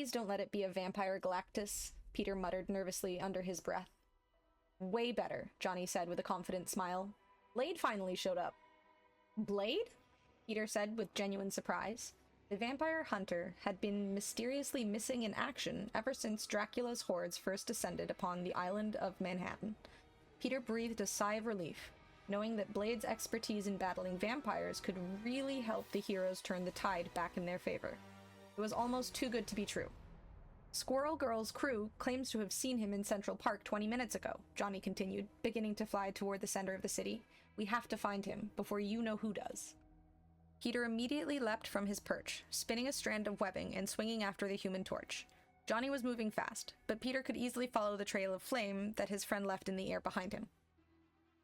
Please don't let it be a vampire Galactus, Peter muttered nervously under his breath. Way better, Johnny said with a confident smile. Blade finally showed up. Blade? Peter said with genuine surprise. The vampire hunter had been mysteriously missing in action ever since Dracula's hordes first descended upon the island of Manhattan. Peter breathed a sigh of relief, knowing that Blade's expertise in battling vampires could really help the heroes turn the tide back in their favor. It was almost too good to be true. Squirrel Girl's crew claims to have seen him in Central Park 20 minutes ago, Johnny continued, beginning to fly toward the center of the city. We have to find him, before you know who does. Peter immediately leapt from his perch, spinning a strand of webbing and swinging after the Human Torch. Johnny was moving fast, but Peter could easily follow the trail of flame that his friend left in the air behind him.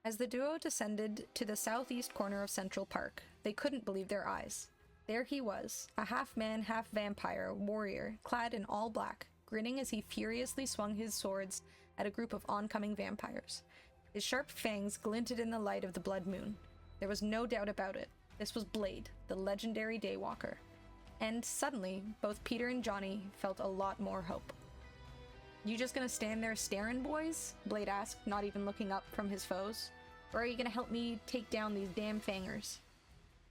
As the duo descended to the southeast corner of Central Park, they couldn't believe their eyes. There he was, a half-man, half-vampire warrior, clad in all black, grinning as he furiously swung his swords at a group of oncoming vampires. His sharp fangs glinted in the light of the blood moon. There was no doubt about it. This was Blade, the legendary Daywalker. And suddenly, both Peter and Johnny felt a lot more hope. You just gonna stand there staring, boys? Blade asked, not even looking up from his foes. Or are you gonna help me take down these damn fangers?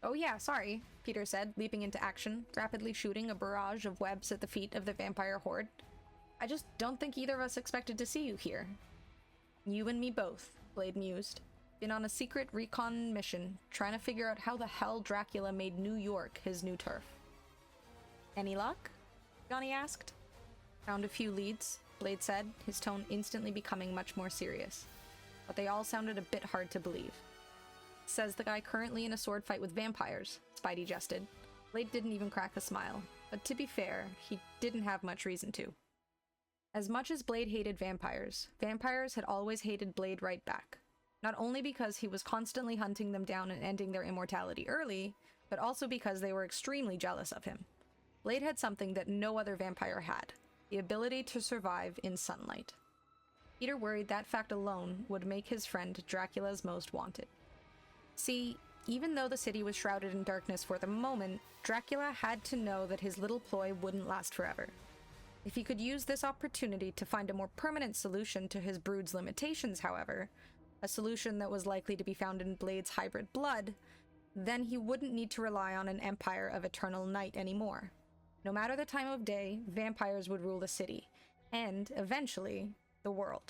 Oh yeah, sorry, Peter said, leaping into action, rapidly shooting a barrage of webs at the feet of the vampire horde. I just don't think either of us expected to see you here. You and me both, Blade mused. Been on a secret recon mission, trying to figure out how the hell Dracula made New York his new turf. Any luck? Johnny asked. Found a few leads, Blade said, his tone instantly becoming much more serious. But they all sounded a bit hard to believe. Says the guy currently in a sword fight with vampires, Spidey jested. Blade didn't even crack a smile, but to be fair, he didn't have much reason to. As much as Blade hated vampires, vampires had always hated Blade right back. Not only because he was constantly hunting them down and ending their immortality early, but also because they were extremely jealous of him. Blade had something that no other vampire had, the ability to survive in sunlight. Peter worried that fact alone would make his friend Dracula's most wanted. See, even though the city was shrouded in darkness for the moment, Dracula had to know that his little ploy wouldn't last forever. If he could use this opportunity to find a more permanent solution to his brood's limitations, however, a solution that was likely to be found in Blade's hybrid blood, then he wouldn't need to rely on an empire of eternal night anymore. No matter the time of day, vampires would rule the city, and, eventually, the world.